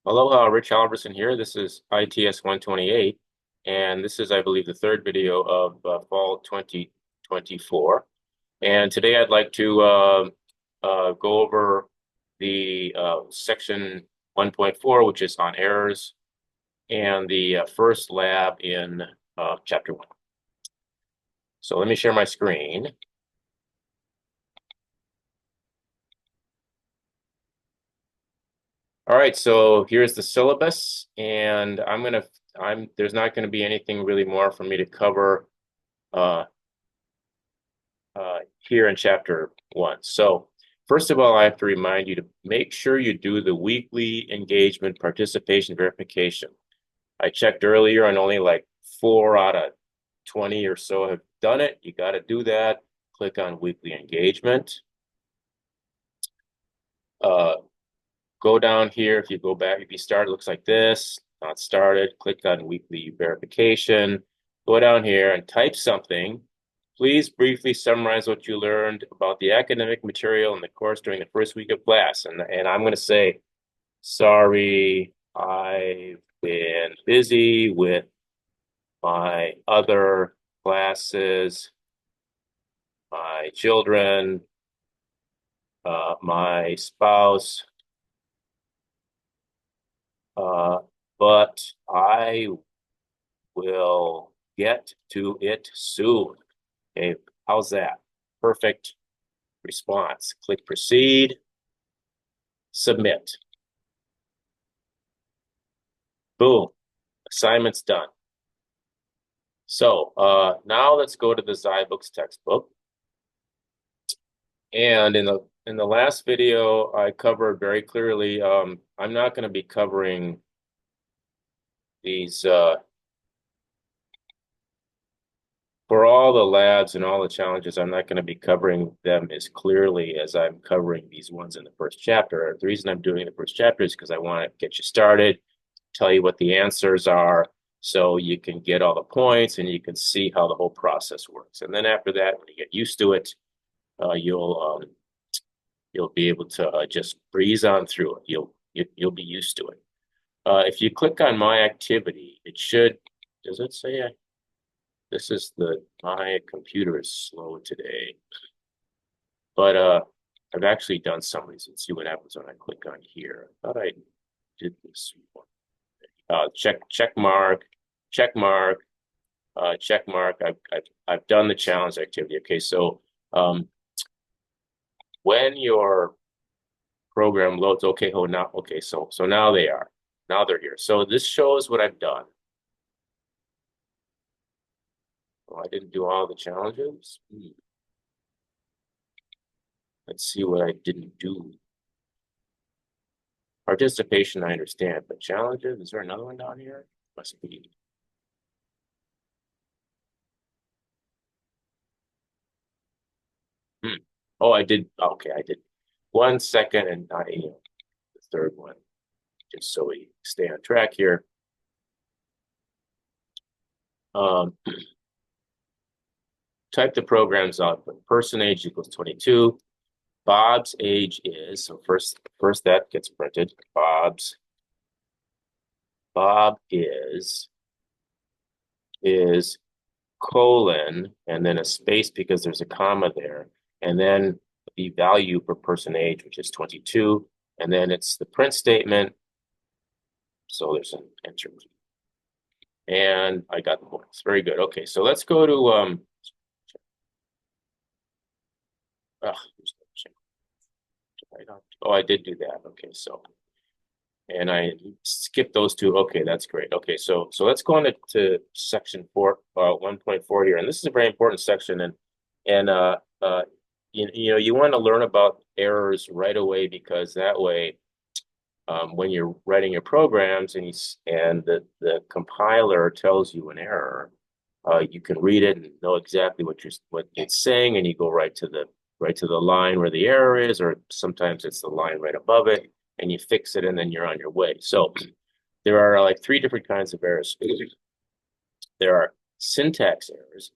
Aloha, Rich Halverson here. This is ITS128, and this is, I believe, the third video of fall 2024. And today I'd like to go over the section 1.4, which is on errors, and the first lab in chapter 1. So let me share my screen. All right, so here's the syllabus, and there's not going to be anything really more for me to cover uh, here in chapter 1. So first of all, I have to remind you to make sure you do the weekly engagement participation verification. I checked earlier and only like 4 out of 20 or so have done it. You got to do that. Click on weekly engagement. Go down here. If you go back, if you start, it looks like this. Not started. Click on weekly verification. Go down here and type something. Please briefly summarize what you learned about the academic material in the course during the first week of class. And I'm going to say, sorry, I've been busy with my other classes, my children, my spouse, but I will get to it soon. Okay, how's that? Perfect response. Click proceed, submit. Boom, assignment's done. So now let's go to the zyBooks textbook. And in the last video, I covered very clearly, I'm not going to be covering these for all the labs and all the challenges. I'm not going to be covering them as clearly as I'm covering these ones in the first chapter. The reason I'm doing the first chapter is because I want to get you started, tell you what the answers are, so you can get all the points and you can see how the whole process works. And then after that, when you get used to it, you'll be able to just breeze on through it. You'll be used to it. If you click on my activity, it should. Does it say? This is my computer is slow today, but I've actually done some of these. Let's see what happens when I click on here. I thought I did this one. Check mark, check mark, check mark. I've done the challenge activity. Okay, so when your program loads, okay, so now they're here. So this shows what I've done. Oh, I didn't do all the challenges. Let's see what I didn't do. Participation, I understand, but challenges, is there another one down here? Must be. Oh, I did. Okay, I did 1 second and the third one, just so we stay on track here. Type the programs output. Person age equals 22. Bob's age is, so first that gets printed. Bob is colon, and then a space because there's a comma there, and then the value for person age, which is 22, and then it's the print statement. So there's an enter key. And I got the points. Very good. Okay, so let's go to oh, I did do that. Okay, so and I skipped those two. Okay, that's great. Okay, so let's go on to section 1.4 here, and this is a very important section, and you want to learn about errors right away, because that way, when you're writing your programs and the compiler tells you an error, you can read it and know exactly what it's saying, and you go right to the line where the error is, or sometimes it's the line right above it, and you fix it, and then you're on your way. So there are like 3 different kinds of errors. There are syntax errors.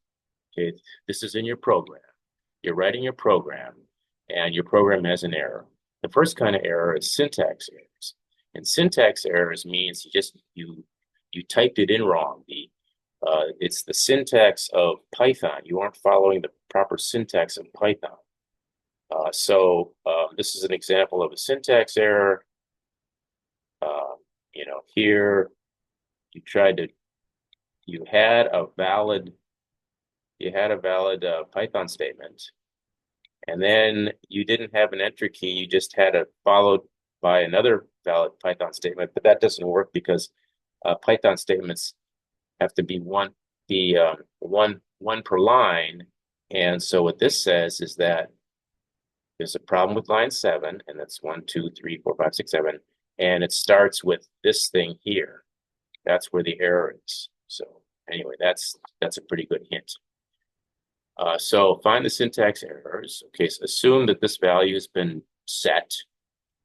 Okay, this is in your program. You're writing your program, and your program has an error. The first kind of error is syntax errors. And syntax errors means you typed it in wrong. It's the syntax of Python. You aren't following the proper syntax of Python. This is an example of a syntax error. Here you tried to you had a valid Python statement, and then you didn't have an entry key. You just had it followed by another valid Python statement, but that doesn't work because Python statements have to be one per line. And so what this says is that there's a problem with line 7, and that's 1, 2, 3, 4, 5, 6, 7, and it starts with this thing here. That's where the error is. So anyway, that's a pretty good hint. So find the syntax errors. Okay, so assume that this value has been set.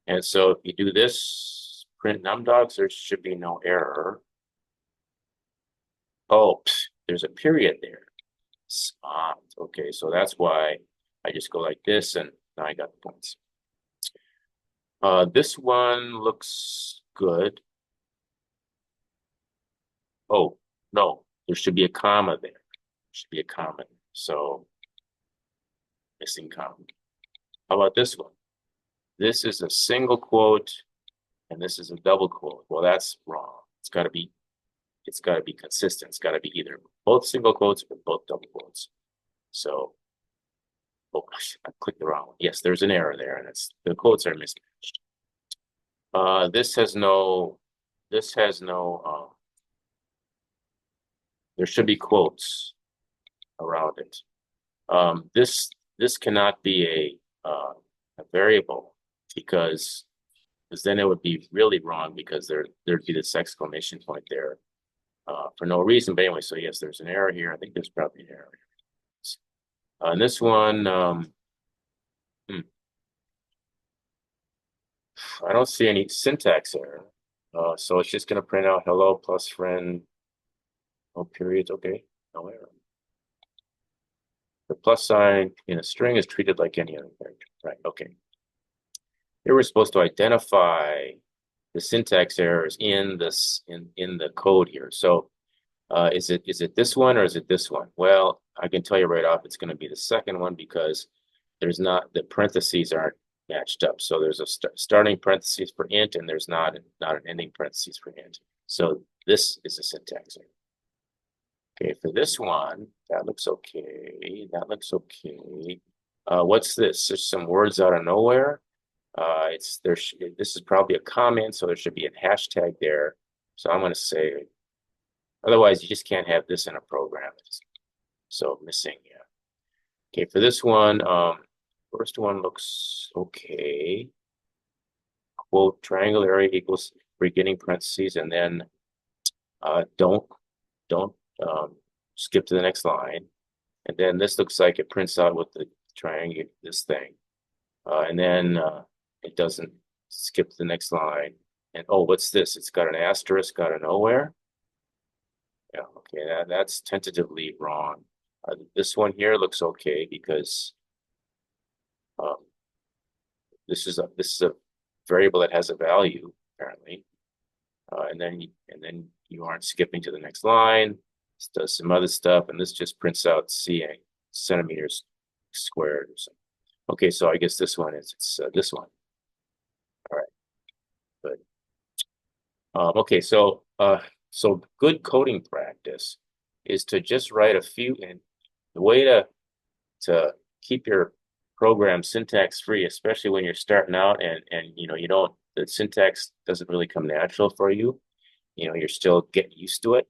And so if you do this, print numdogs, there should be no error. Oh, there's a period there. Okay, so that's why I just go like this, and now I got the points. This one looks good. Oh, no, there should be a comma there. There should be a comma. So, missing comma. How about this one? This is a single quote, and this is a double quote. Well, that's wrong. It's got to be consistent. It's got to be either both single quotes or both double quotes. So, oh, I clicked the wrong one. Yes, there's an error there, and the quotes are mismatched. There should be quotes around it. This cannot be a variable because then it would be really wrong because there'd be this exclamation point there for no reason. But anyway, so yes, there's an error here. I think there's probably an error here. And this one, I don't see any syntax error. So it's just going to print out hello plus friend, no periods. Okay, no error. The plus sign in a string is treated like any other character. Right, okay. Here we're supposed to identify the syntax errors in the code here. So is it this one or is it this one? Well, I can tell you right off, it's going to be the second one because the parentheses aren't matched up. So there's a starting parentheses for int, and there's not an ending parentheses for int. So this is a syntax error. Okay, for this one, that looks okay. That looks okay. What's this? There's some words out of nowhere. This is probably a comment, so there should be a hashtag there. So I'm going to say, otherwise you just can't have this in a program. So missing, yeah. Okay, for this one, first one looks okay. Quote, triangle area equals beginning parentheses, and then don't skip to the next line. And then this looks like it prints out with the triangle, this thing. And then it doesn't skip to the next line. And oh, what's this? It's got an asterisk out of nowhere. Yeah, okay, that's tentatively wrong. This one here looks okay because this is a variable that has a value apparently, and then you aren't skipping to the next line. This does some other stuff, and this just prints out centimeters squared or something. Okay, so I guess this one it's this one. All right, good. Okay, so good coding practice is to just write a few, and the way to keep your program syntax free, especially when you're starting out and the syntax doesn't really come natural for you. You're still getting used to it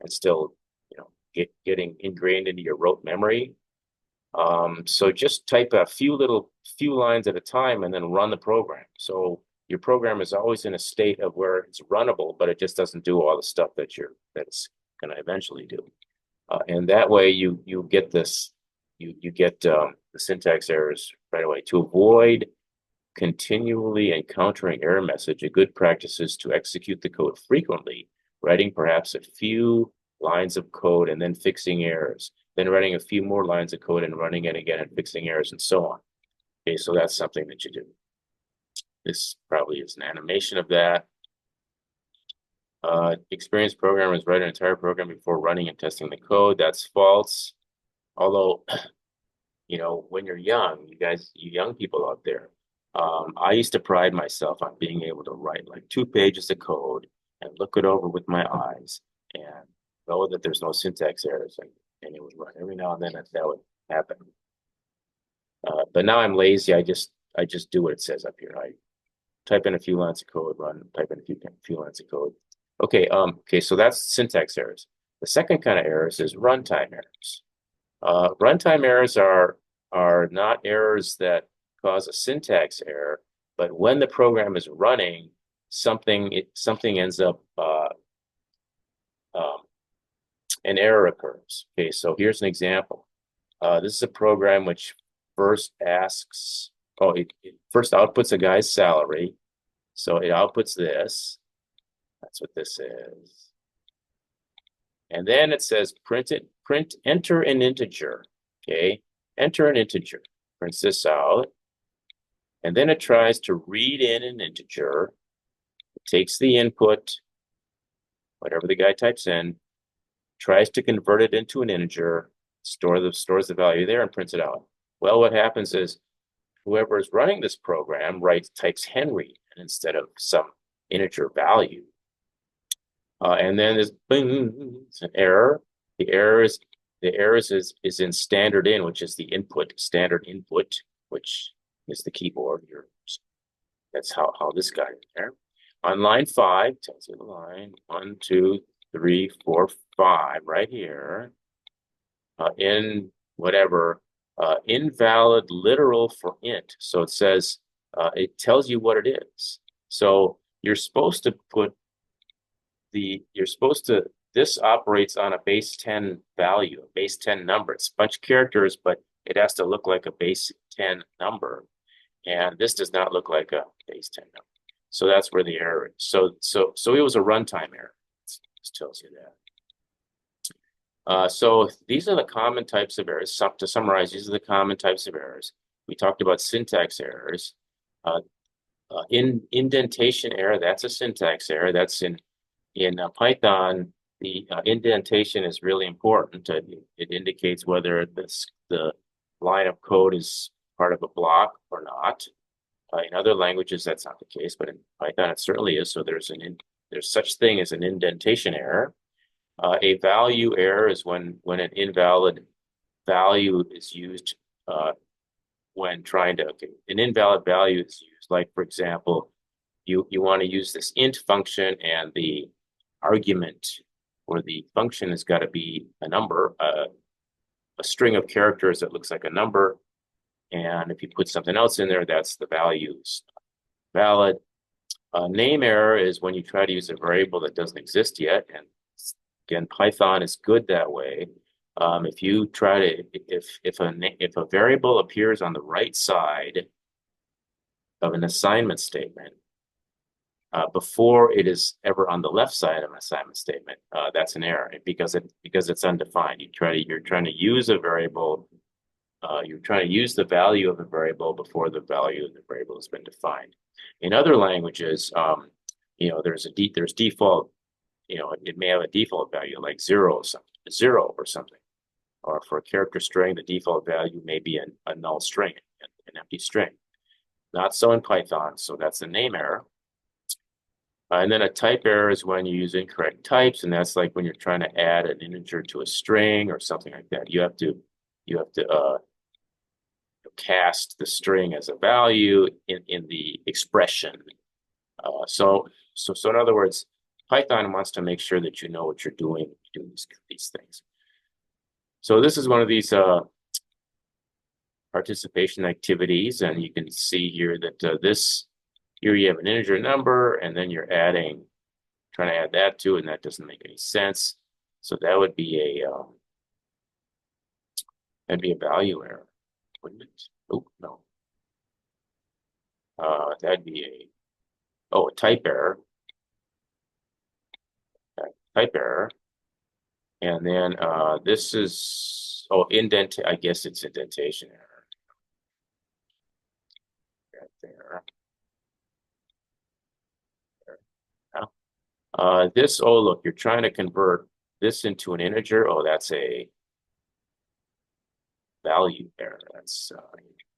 and still, getting ingrained into your rote memory. So just type a few lines at a time and then run the program. So your program is always in a state of where it's runnable, but it just doesn't do all the stuff that it's going to eventually do. And that way you get this, you get the syntax errors right away. To avoid continually encountering error message, a good practice is to execute the code frequently, writing perhaps a few lines of code and then fixing errors, then writing a few more lines of code and running it again and fixing errors and so on. Okay, so that's something that you do. This probably is an animation of that. Experienced programmers write an entire program before running and testing the code. That's false. Although, when you're young, you young people out there, I used to pride myself on being able to write like 2 pages of code and look it over with my eyes and know that there's no syntax errors, and it would run. Every now and then that would happen. But now I'm lazy. I just do what it says up here. I type in a few lines of code, type in a few lines of code. Okay, so that's syntax errors. The second kind of errors is runtime errors. Runtime errors are not errors that cause a syntax error, but when the program is running, something ends up um, an error occurs. Okay, so here's an example. This is a program which first asks, it first outputs a guy's salary. So it outputs this. That's what this is. And then it says enter an integer. Okay, enter an integer. Prints this out. And then it tries to read in an integer. It takes the input, whatever the guy types in, tries to convert it into an integer, stores the value there, and prints it out. Well, what happens is whoever is running this program types Henry instead of some integer value. And then there's bing, it's an error. The error is in standard in, which is the standard input, which is the keyboard here. That's how this got in there. On line 5, tells you the line 1, 2, 3, 4, 5, right here. In whatever invalid literal for int. So it says it tells you what it is. So you're supposed to this operates on a base 10 value, a base 10 number. It's a bunch of characters, but it has to look like a base 10 number. And this does not look like a base 10 number. So that's where the error is. So it was a runtime error. This tells you that. So these are the common types of errors. To summarize, these are the common types of errors. We talked about syntax errors. Indentation error, that's a syntax error. That's in Python, the indentation is really important. It indicates whether the line of code is part of a block or not. In other languages, that's not the case, but in Python, it certainly is. So there's such thing as an indentation error. A value error is when an invalid value is used when trying to. Okay, an invalid value is used. Like for example, you want to use this int function, and the argument or the function has got to be a number, a string of characters that looks like a number. And if you put something else in there, that's the values valid. Name error is when you try to use a variable that doesn't exist yet. And again, Python is good that way. If you try to, if a variable appears on the right side of an assignment statement, before it is ever on the left side of an assignment statement, that's an error because it's undefined. You're trying to use a variable. You're trying to use the value of a variable before the value of the variable has been defined. In other languages, there's default. It may have a default value like 0 or something. Or for a character string, the default value may be a null string, an empty string. Not so in Python, so that's a name error. And then a type error is when you use incorrect types, and that's like when you're trying to add an integer to a string or something like that. You have to cast the string as a value in the expression. So in other words, Python wants to make sure that you know what you're doing these things. So this is one of these participation activities, and you can see here that here you have an integer number, and then you're trying to add that to, and that doesn't make any sense. So that would be that'd be a value error, wouldn't it? Oh, no. That'd be a type error. Type error. And then this is, I guess it's indentation error. Right there. Oh, look, you're trying to convert this into an integer. Oh, that's a value error. That's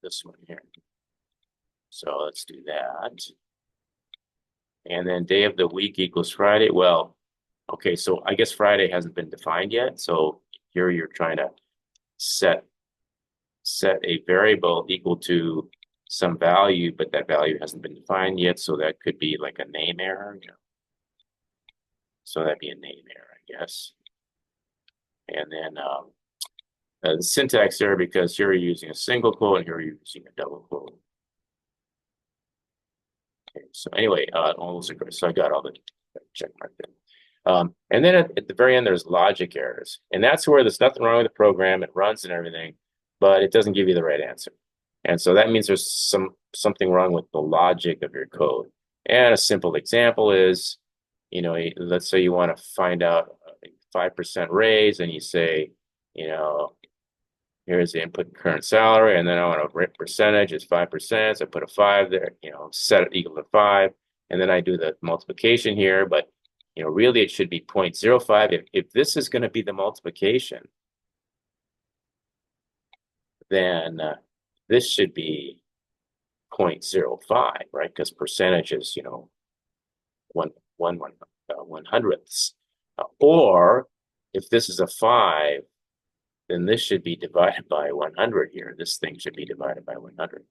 this one here. So let's do that. And then day of the week equals Friday. Well, okay, so I guess Friday hasn't been defined yet. So here you're trying to set a variable equal to some value, but that value hasn't been defined yet. So that could be like a name error, you know. So that'd be a name error, I guess. And then the syntax error because here you're using a single quote and here you're using a double quote. Okay, so anyway, all those are good. So I got all the check mark there. And then at the very end, there's logic errors. And that's where there's nothing wrong with the program. It runs and everything, but it doesn't give you the right answer. And so that means there's something wrong with the logic of your code. And a simple example is, you know, let's say you want to find out a 5% raise and you say, you know, here's the input current salary, and then I want a rate percentage is 5%. So I put a 5 there, you know, set it equal to 5, and then I do the multiplication here, but you know, really it should be 0.05. If this is going to be the multiplication, then this should be 0.05, right? Because percentage is, you know, one hundredths. Or if this is a 5, then this should be divided by 100 here. This thing should be divided by 100.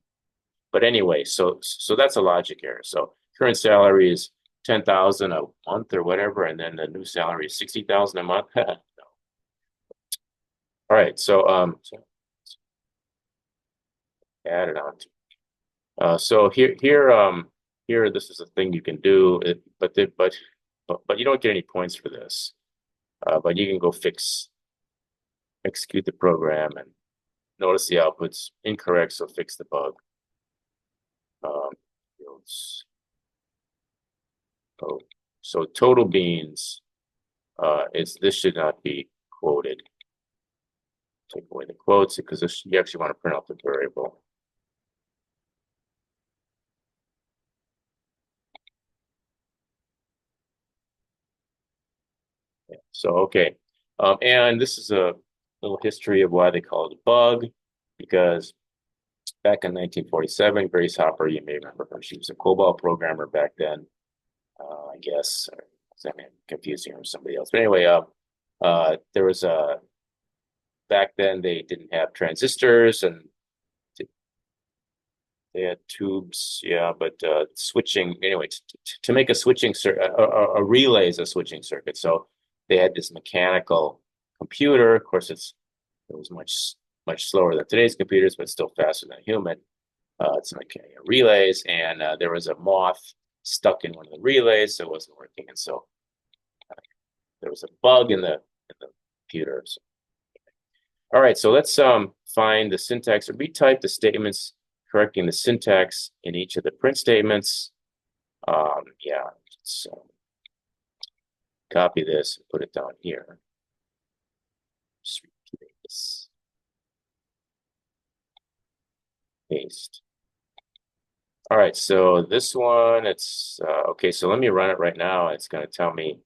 But anyway, so that's a logic error. So current salary is 10,000 a month or whatever, and then the new salary is 60,000 a month. No. All right, so add it on to. So here this is a thing you can do, but you don't get any points for this. But you can go execute the program, and notice the output's incorrect, so fix the bug. Yields. Oh, so total beans this should not be quoted. Take away the quotes because you actually want to print out the variable. Yeah, so okay. And this is a little history of why they call it a bug, because back in 1947, Grace Hopper, you may remember her, she was a COBOL programmer back then, I guess. I'm confusing her with somebody else. But anyway, there was back then they didn't have transistors and they had tubes, yeah, but switching, anyway, to make a switching circuit, a relay is a switching circuit. So they had this mechanical computer. Of course, it was much slower than today's computers, but still faster than a human. It's like relays, and there was a moth stuck in one of the relays, so it wasn't working. And so there was a bug in the computer. So, all right, so let's find the syntax or retype the statements correcting the syntax in each of the print statements. Yeah, so copy this and put it down here. Just repeat this. Paste. All right, so this one, it's okay. So let me run it right now. It's going to tell me.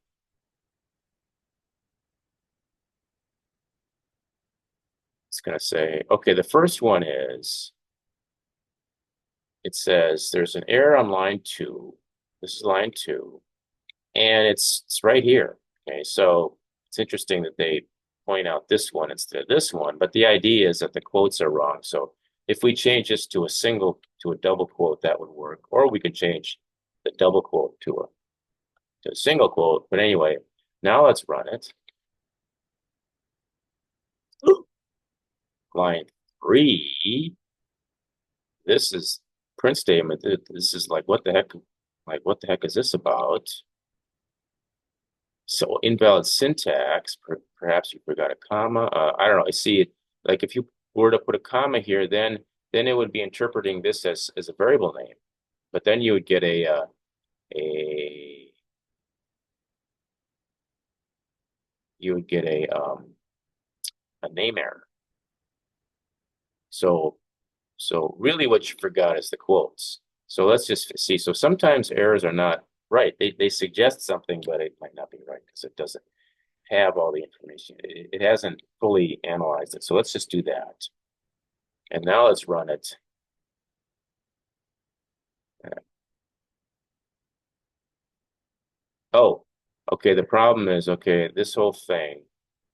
It's going to say, okay, the first one is, it says there's an error on line 2. This is line 2, and it's right here. Okay, so it's interesting that they point out this one instead of this one, but the idea is that the quotes are wrong. So if we change this to a double quote, that would work, or we could change the double quote to a single quote. But anyway, now let's run it. Line 3, this is print statement. This is like, what the heck? Like, what the heck is this about? So invalid syntax, perhaps you forgot a comma. I don't know. I see it like if you were to put a comma here, then it would be interpreting this as a variable name. But then you would get a name error. So really what you forgot is the quotes. So let's just see. So sometimes errors are not right. They suggest something, but it might not be right because it doesn't have all the information. It hasn't fully analyzed it. So let's just do that. And now let's run it. Oh, okay. The problem is, okay, this whole thing,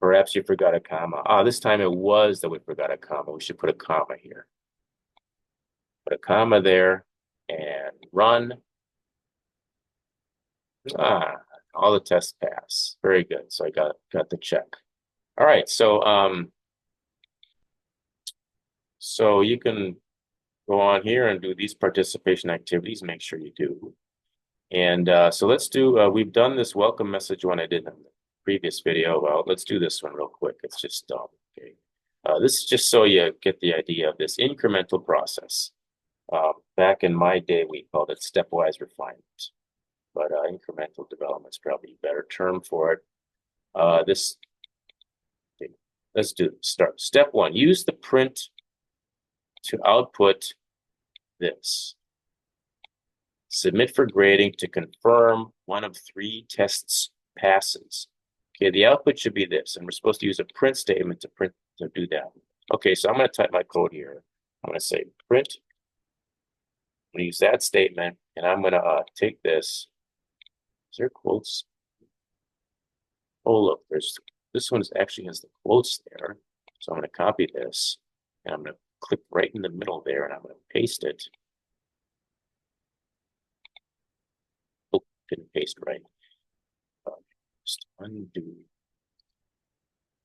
perhaps you forgot a comma. Ah, this time it was that we forgot a comma. We should put a comma here. Put a comma there and run. Ah, all the tests pass. Very good. So I got the check. All right. So you can go on here and do these participation activities. Make sure you do. And so let's do, we've done this welcome message one I did in the previous video. Well, let's do this one real quick. It's just okay. This is just so you get the idea of this incremental process. Back in my day, we called it stepwise refinement, but incremental development is probably a better term for it. Okay, let's start. Step one, use the print to output this. Submit for grading to confirm one of 3 tests passes. Okay, the output should be this, and we're supposed to use a print statement to do that. Okay, so I'm going to type my code here. I'm going to say print. I'm going to use that statement, and I'm going to take this. Is there quotes? Oh, look, this one actually has the quotes there. So I'm going to copy this, and I'm going to click right in the middle there, and I'm going to paste it. Oh, didn't paste right. Just undo.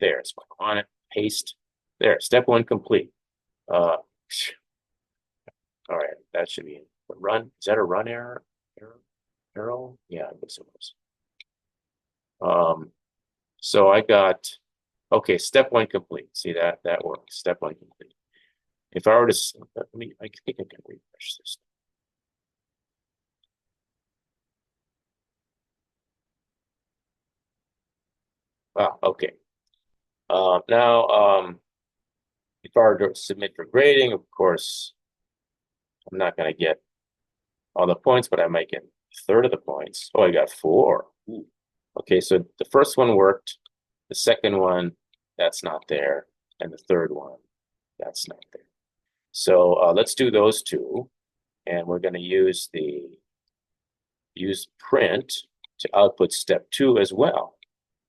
There, it's on it. Paste. There, step 1 complete. All right, that should be run. Is that a run error? Arrow? Yeah, I guess it was. So I got, okay, step 1 complete. See that works. Step 1 complete. If I were to, I think I can refresh this. Ah, okay. Now, if I were to submit for grading, of course, I'm not going to get all the points, but I might get a third of the points. Oh, I got 4. Ooh. Okay, so the first one worked. The second one, that's not there. And the third one, that's not there. So let's do those 2. And we're going to use print to output step 2 as well.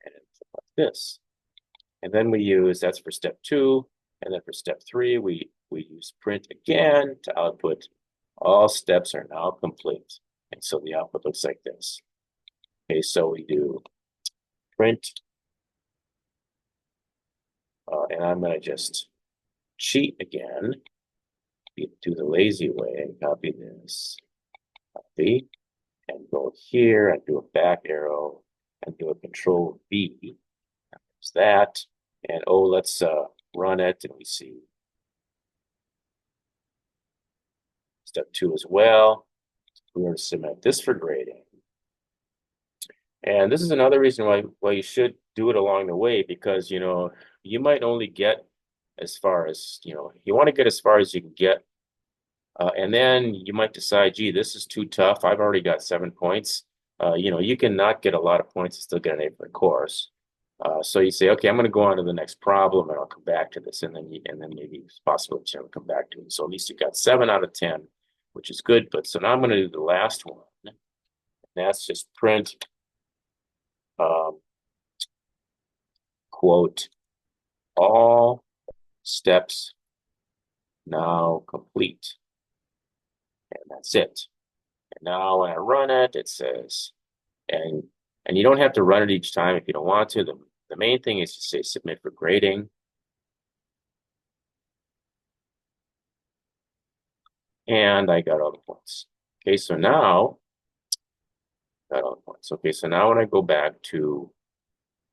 And like this. And then we use, that's for step 2. And then for step 3, we use print again to output all steps are now complete. And so the output looks like this. Okay, so we do print. And I'm going to just cheat again. Do the lazy way and copy this. Copy. And go here and do a back arrow and do a control V. There's that. And oh, let's run it and we see step 2 as well. We're going to submit this for grading. And this is another reason why you should do it along the way, because you might only get as far as you want to get as far as you can get, and then you might decide, gee, this is too tough. I've already got 7 points. You can not get a lot of points and still get an A for the course. So you say, okay, I'm going to go on to the next problem, and I'll come back to this, and then maybe it's possible to come back to it. So at least you got 7 out of 10, which is good. But so now I'm going to do the last one. And that's just print. Quote, all steps now complete. And that's it. And now when I run it, it says, and you don't have to run it each time if you don't want to. The main thing is to say submit for grading. And I got all the points. Okay, so now, got all the points. Okay, so now when I go back to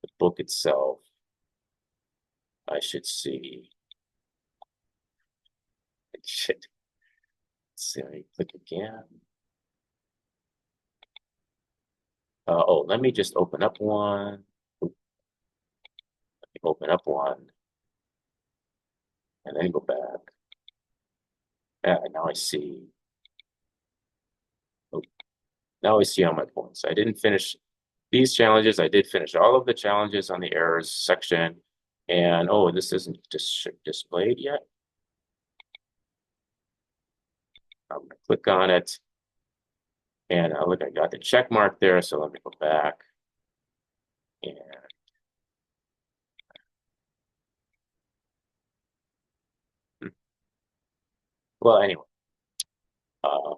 the book itself, I should see, shit. Let's see, I click again. Oh, let me just open up one. Open up one. And then go back. And now I see. Oh, Now we see all my points. I didn't finish these challenges. I did finish all of the challenges on the errors section. And oh, this isn't displayed yet. I'm going to click on it. And look, I got the check mark there. So let me go back. And well, anyway. Uh,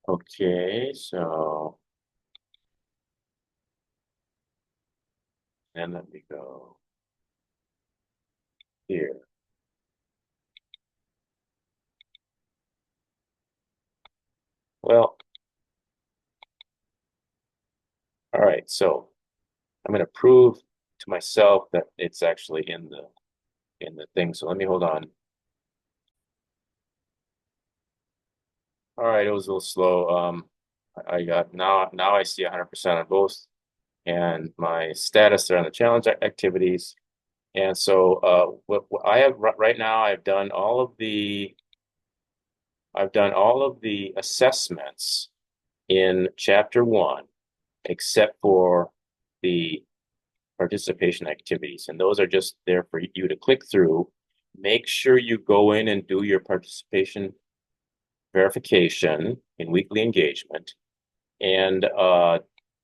okay, so then let me go here. Well, all right, so I'm going to prove to myself that it's actually in the thing. So let me hold on. All right, it was a little slow. I got now I see 100% on both, and my status there on the challenge activities. And so what I have right now, I've done all of the assessments in chapter one, except for the participation activities. And those are just there for you to click through. Make sure you go in and do your participation verification in weekly engagement. And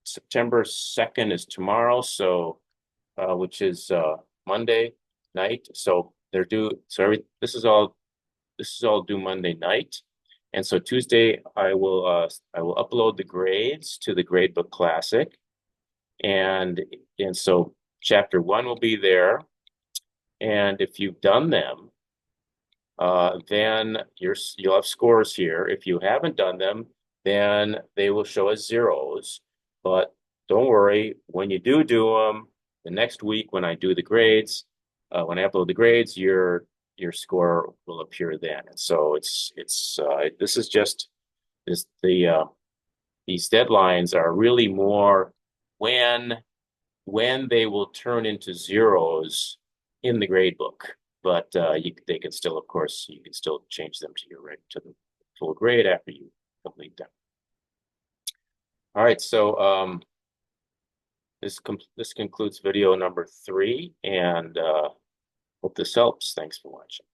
September 2nd is tomorrow, so which is Monday night. So they're due. So this is all due Monday night. And so Tuesday I will upload the grades to the Gradebook Classic. And so chapter one will be there. And if you've done them, then you'll have scores here. If you haven't done them, then they will show as zeros. But don't worry, when you do them, the next week when I do the grades, when I upload the grades, your score will appear then. And so this is just this these deadlines are really more when they will turn into zeros in the grade book. But they can still, of course, you can still change them to to the full grade after you complete them. All right, so this concludes video number 3, and hope this helps. Thanks for watching.